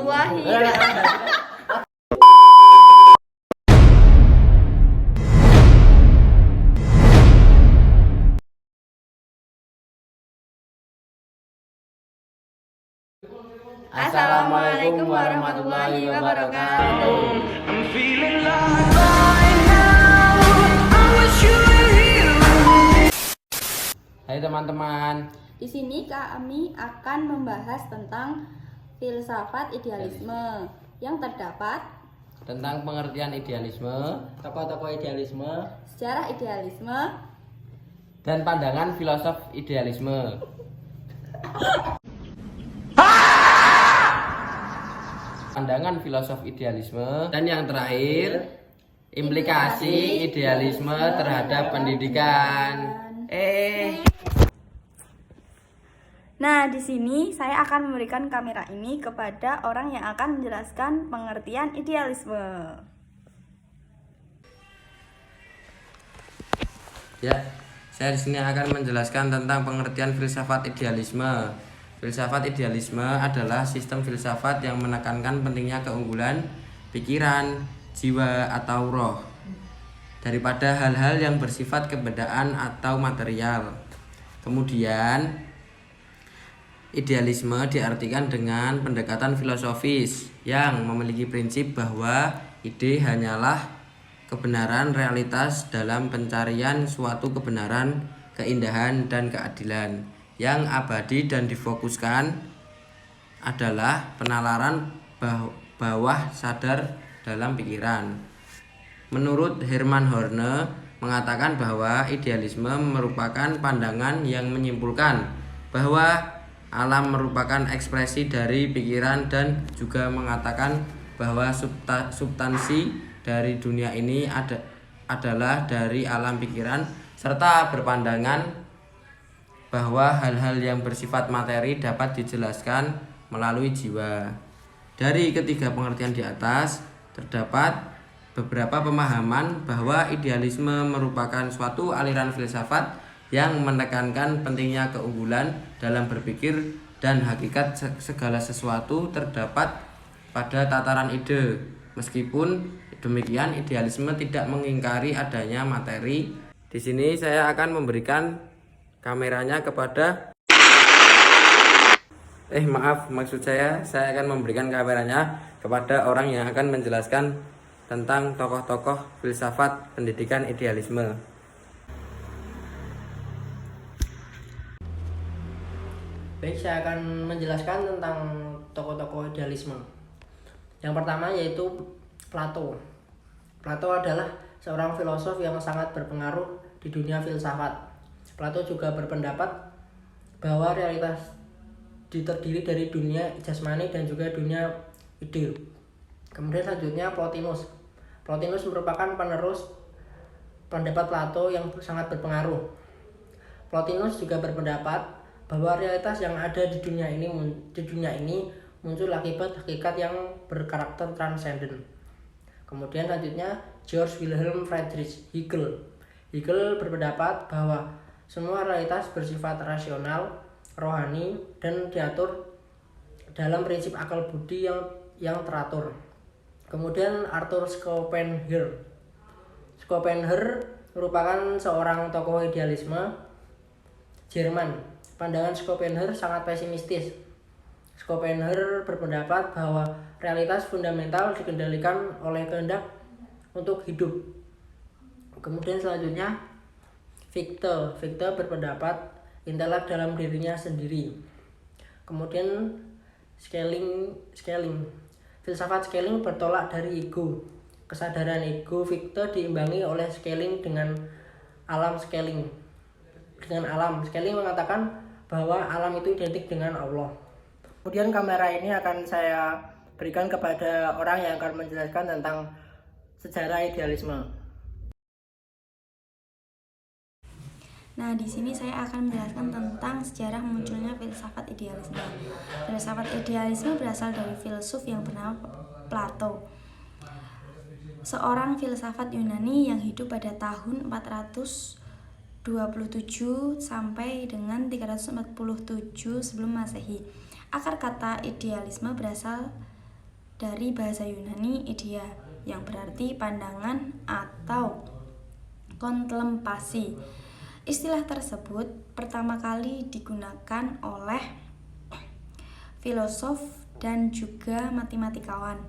warahmatullahi. Assalamualaikum warahmatullahi wabarakatuh. Hai teman-teman. Di sini kami akan membahas tentang filsafat idealisme yang terdapat Tentang pengertian idealisme, tokoh-tokoh idealisme, sejarah idealisme, dan pandangan filosof idealisme. Pandangan filosof idealisme, dan yang terakhir implikasi idealisme terhadap pendidikan. Nah, di sini saya akan memberikan kamera ini kepada orang yang akan menjelaskan pengertian idealisme. Ya, saya di sini akan menjelaskan tentang pengertian filsafat idealisme. Filsafat idealisme adalah sistem filsafat yang menekankan pentingnya keunggulan pikiran, jiwa atau roh daripada hal-hal yang bersifat kebendaan atau material. Kemudian, idealisme diartikan dengan pendekatan filosofis yang memiliki prinsip bahwa ide hanyalah kebenaran realitas dalam pencarian suatu kebenaran, keindahan, dan keadilan. Yang abadi dan difokuskan adalah penalaran bawah sadar dalam pikiran. Menurut Hermann Horne mengatakan bahwa idealisme merupakan pandangan yang menyimpulkan bahwa alam merupakan ekspresi dari pikiran dan juga mengatakan bahwa substansi dari dunia ini adalah dari alam pikiran, serta berpandangan bahwa hal-hal yang bersifat materi dapat dijelaskan melalui jiwa. Dari ketiga pengertian di atas terdapat beberapa pemahaman bahwa idealisme merupakan suatu aliran filsafat yang menekankan pentingnya keunggulan dalam berpikir dan hakikat segala sesuatu terdapat pada tataran ide. Meskipun demikian, idealisme tidak mengingkari adanya materi. Di sini saya akan memberikan kameranya kepada maksud saya akan memberikan kameranya kepada orang yang akan menjelaskan tentang tokoh-tokoh filsafat pendidikan idealisme. Baik, saya akan menjelaskan tentang tokoh-tokoh idealisme. Yang pertama yaitu Plato. Plato adalah seorang filosof yang sangat berpengaruh di dunia filsafat. Plato juga berpendapat bahwa realitas terdiri dari dunia jasmani dan juga dunia ide. Kemudian selanjutnya Plotinus. Plotinus merupakan penerus pendapat Plato yang sangat berpengaruh. Plotinus juga berpendapat bahwa realitas yang ada di dunia ini muncul akibat hakikat yang berkarakter transenden. Kemudian selanjutnya Georg Wilhelm Friedrich Hegel. Hegel berpendapat bahwa semua realitas bersifat rasional, rohani, dan diatur dalam prinsip akal budi yang teratur. Kemudian Arthur Schopenhauer. Schopenhauer merupakan seorang tokoh idealisme Jerman. Pandangan Schopenhauer sangat pesimistis. Schopenhauer berpendapat bahwa realitas fundamental dikendalikan oleh kehendak untuk hidup. Kemudian selanjutnya Fichte berpendapat intelek dalam dirinya sendiri. Kemudian Schelling. Filsafat Schelling bertolak dari ego. Kesadaran ego Fichte diimbangi oleh Schelling dengan alam Schelling. Schelling mengatakan bahwa alam itu identik dengan Allah. Kemudian kamera ini akan saya berikan kepada orang yang akan menjelaskan tentang sejarah idealisme. Nah, di sini saya akan menjelaskan tentang sejarah munculnya filsafat idealisme. Filsafat idealisme berasal dari filsuf yang bernama Plato, seorang filsafat Yunani yang hidup pada tahun 427 sampai dengan 347 sebelum Masehi. Akar kata idealisme berasal dari bahasa Yunani idea, yang berarti pandangan atau kontemplasi. Istilah tersebut pertama kali digunakan oleh filosof dan juga matematikawan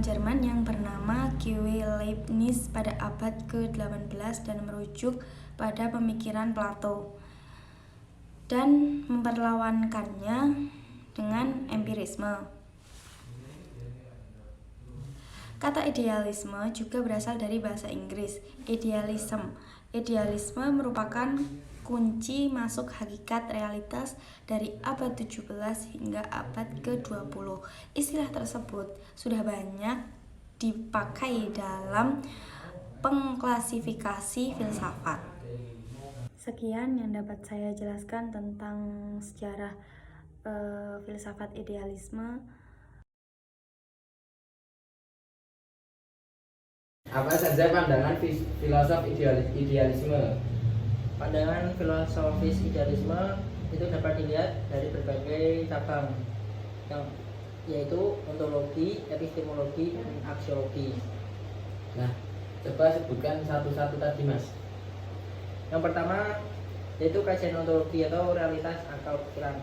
Jerman yang bernama G.W. Leibniz pada abad ke-18 dan merujuk pada pemikiran Plato dan memperlawankannya dengan empirisme. Kata idealisme juga berasal dari bahasa Inggris, idealism. Idealisme merupakan kunci masuk hakikat realitas dari abad 17 hingga abad ke-20. Istilah tersebut sudah banyak dipakai dalam pengklasifikasi filsafat. Sekian yang dapat saya jelaskan tentang sejarah filsafat idealisme. Apa saja pandangan filosof idealisme? Pandangan filosofis idealisme itu dapat dilihat dari berbagai cabang, yaitu ontologi, epistemologi, dan aksiologi. Nah, coba sebutkan satu-satu tadi, Mas. Yang pertama yaitu kajian ontologi atau realitas akal pikiran.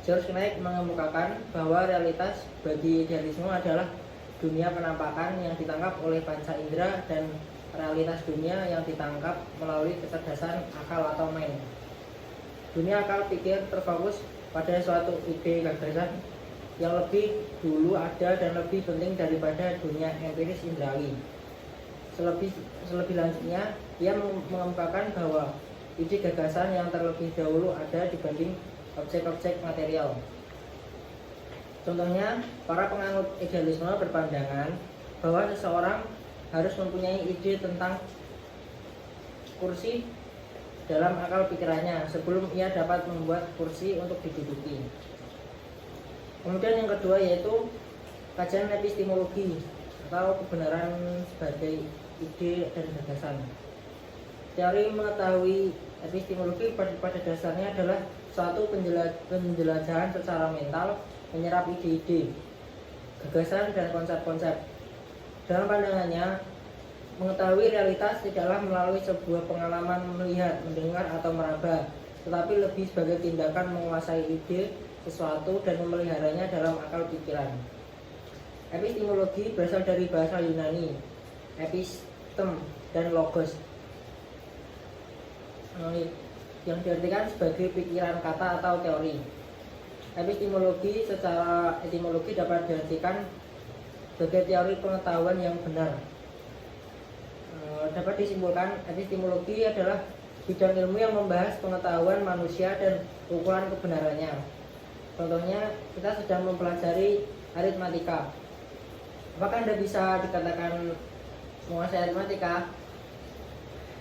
George Knight mengemukakan bahwa realitas bagi idealisme adalah dunia penampakan yang ditangkap oleh panca indera dan realitas dunia yang ditangkap melalui kecerdasan akal atau mind. Dunia akal pikir terfokus pada suatu ide gagasan yang lebih dulu ada dan lebih penting daripada dunia empiris indrawi. Selebih lanjutnya, ia mengemukakan bahwa ide gagasan yang terlebih dahulu ada dibanding objek-objek material. Contohnya, para penganut idealisme berpandangan bahwa seseorang harus mempunyai ide tentang kursi dalam akal pikirannya sebelum ia dapat membuat kursi untuk diduduki. Kemudian yang kedua yaitu kajian epistemologi atau kebenaran sebagai ide dan gagasan. Teori mengetahui epistemologi pada dasarnya adalah suatu penjelajahan secara mental menyerap ide-ide, gagasan, dan konsep-konsep. Dalam pandangannya, mengetahui realitas tidaklah melalui sebuah pengalaman melihat, mendengar, atau meraba, tetapi lebih sebagai tindakan menguasai ide sesuatu dan memeliharanya dalam akal pikiran. Epistemologi berasal dari bahasa Yunani, epistem dan logos, yang diartikan sebagai pikiran kata atau teori. Epistemologi secara etimologi dapat diartikan sebagai teori pengetahuan yang benar. Dapat disimpulkan, epistemologi adalah bidang ilmu yang membahas pengetahuan manusia dan ukuran kebenarannya. Contohnya, kita sedang mempelajari aritmatika. Apakah Anda bisa dikatakan menguasai aritmatika?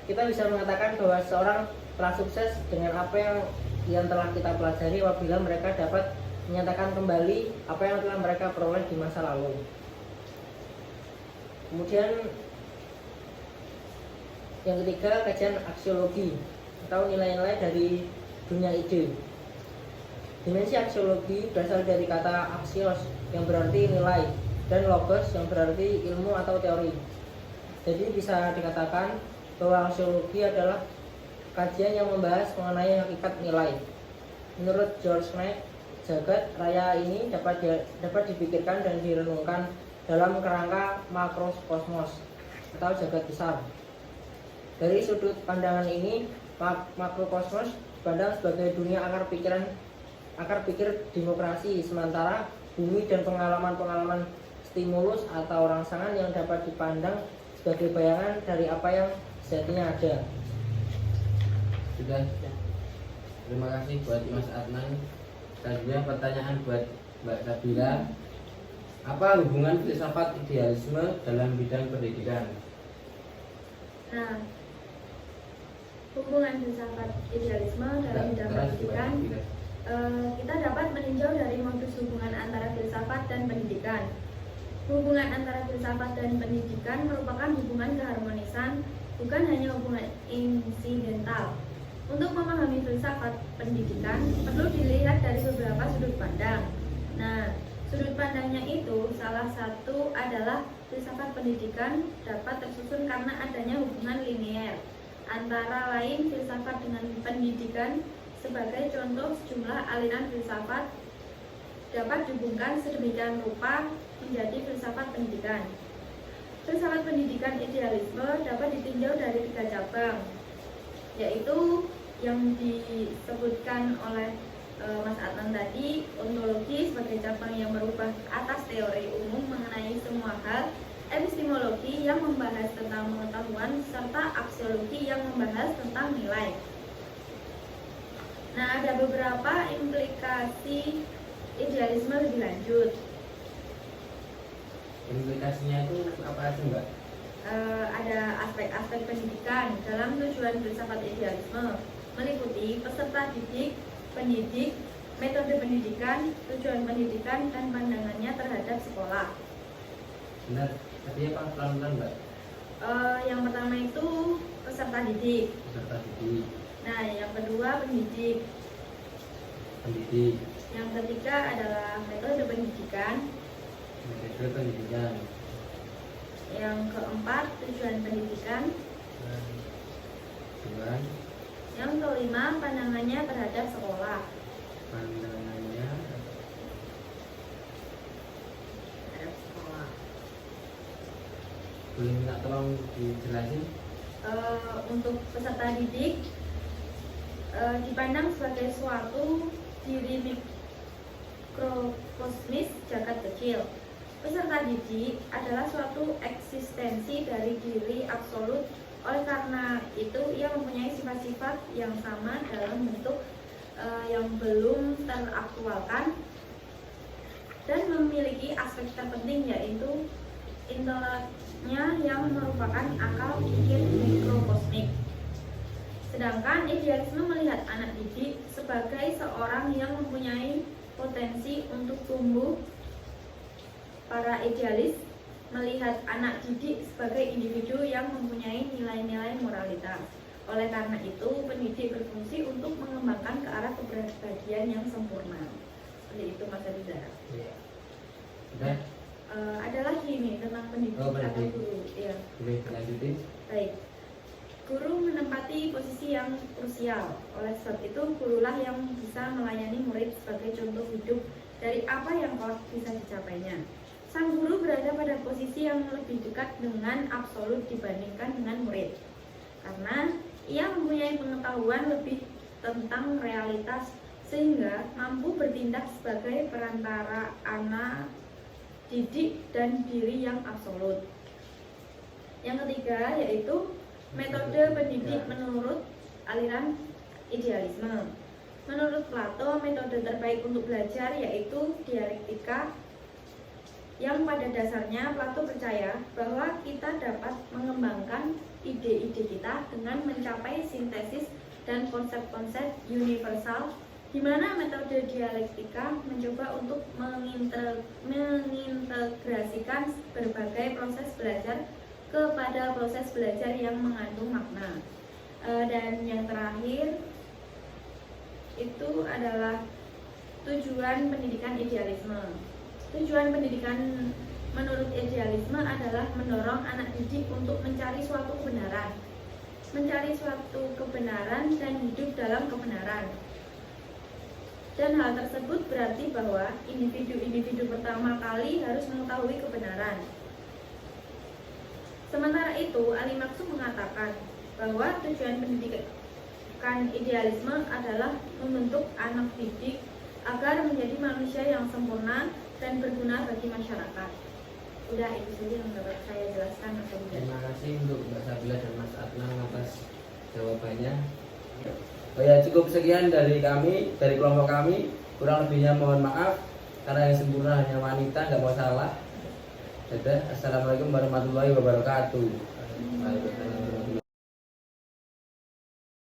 Kita bisa mengatakan bahwa seorang telah sukses dengan apa yang telah kita pelajari apabila mereka dapat menyatakan kembali apa yang telah mereka peroleh di masa lalu. Kemudian yang ketiga, kajian aksiologi atau nilai-nilai dari dunia ide. Dimensi aksiologi berasal dari kata aksios yang berarti nilai dan logos yang berarti ilmu atau teori. Jadi bisa dikatakan bahwa aksiologi adalah kajian yang membahas mengenai hakikat nilai. Menurut George Knight, jagat raya ini dapat dipikirkan dan direnungkan dalam kerangka makrokosmos atau jagat besar. Dari sudut pandangan ini, makrokosmos dipandang sebagai dunia akar pikir demokrasi, sementara bumi dan pengalaman-pengalaman stimulus atau rangsangan yang dapat dipandang sebagai bayangan dari apa yang sejatinya ada. Sudah. Terima kasih buat Mas Adnan. Selanjutnya pertanyaan buat Mbak Sabila. Apa hubungan filsafat idealisme dalam bidang pendidikan? Nah, hubungan filsafat idealisme dalam bidang pendidikan, kita dapat meninjau dari modus hubungan antara filsafat dan pendidikan. Hubungan antara filsafat dan pendidikan merupakan hubungan keharmonisan, bukan hanya hubungan insidental. Untuk memahami filsafat pendidikan, perlu dilihat dari dari beberapa sudut pandang. Nah, sudut pandangnya itu salah satu adalah filsafat pendidikan dapat tersusun karena adanya hubungan linear antara lain filsafat dengan pendidikan. Sebagai contoh, sejumlah aliran filsafat dapat dihubungkan sedemikian rupa menjadi filsafat pendidikan. Filsafat pendidikan idealisme dapat ditinjau dari 3 cabang, yaitu yang disebutkan oleh Mas Adnan tadi, ontologi sebagai cabang yang merubah atas teori umum mengenai semua hal, epistemologi yang membahas tentang pengetahuan, serta aksiologi yang membahas tentang nilai. Nah, ada beberapa implikasi idealisme lebih lanjut. Implikasinya itu apa aja, Mbak? Ada aspek-aspek pendidikan dalam tujuan filsafat idealisme, meliputi peserta didik, pendidik, metode pendidikan, tujuan pendidikan, dan pandangannya terhadap sekolah. Benar, artinya apa? Pelan-pelan, Mbak? Yang pertama itu peserta didik. Peserta didik. Nah, yang kedua pendidik. Pendidik. Yang ketiga adalah metode pendidikan. Metode pendidikan. Yang keempat tujuan pendidikan. Tujuan. Yang kelima pandangannya terhadap sekolah. Pandangannya Terhadap sekolah. boleh minta tolong dijelasin? Untuk peserta didik dipandang sebagai suatu diri mikrokosmis jagat kecil. Peserta didik adalah suatu eksistensi dari diri absolut. Oleh karena itu, ia mempunyai sifat-sifat yang sama dalam bentuk yang belum teraktualkan dan memiliki aspek terpenting, yaitu inteleknya yang merupakan akal pikir mikrokosmik. Sedangkan idealisme melihat anak didik sebagai seorang yang mempunyai potensi untuk tumbuh. Para idealis melihat anak didik sebagai individu yang mempunyai nilai-nilai moralitas. Oleh karena itu, pendidik berfungsi untuk mengembangkan ke arah kepribadian yang sempurna. Seperti itu, Mas Riza. Iya. Udah? Ada lagi nih tentang pendidik atau pendidik. guru. Ya. Boleh dilanjutin? Baik. Guru menempati posisi yang krusial. Oleh sebab itu, gurulah yang bisa melayani murid sebagai contoh hidup dari apa yang telah bisa dicapainya. Sang guru berada pada posisi yang lebih dekat dengan absolut dibandingkan dengan murid, karena ia mempunyai pengetahuan lebih tentang realitas sehingga mampu bertindak sebagai perantara anak didik dan diri yang absolut. Yang ketiga yaitu metode pendidik menurut aliran idealisme. Menurut Plato, metode terbaik untuk belajar yaitu dialektika, yang pada dasarnya Plato percaya bahwa kita dapat mengembangkan ide-ide kita dengan mencapai sintesis dan konsep-konsep universal, di mana metode dialektika mencoba untuk mengintegrasikan berbagai proses belajar kepada proses belajar yang mengandung makna. Dan yang terakhir itu adalah tujuan pendidikan idealisme. Tujuan pendidikan menurut idealisme adalah mendorong anak didik untuk mencari suatu kebenaran dan hidup dalam kebenaran. Dan hal tersebut berarti bahwa individu-individu pertama kali harus mengetahui kebenaran. Sementara itu, Ali Maksum mengatakan bahwa tujuan pendidikan idealisme adalah membentuk anak didik agar menjadi manusia yang sempurna dan berguna bagi masyarakat. Udah, itu saja yang dapat saya jelaskan. Terima kasih untuk Mbak Sabila dan Mas Adnan atas jawabannya. Oh ya, cukup sekian dari kami, dari kelompok kami. Kurang lebihnya mohon maaf, karena yang sempurna hanya wanita, nggak mau salah. Dadah. Assalamualaikum warahmatullahi wabarakatuh. Waalaikumsalam.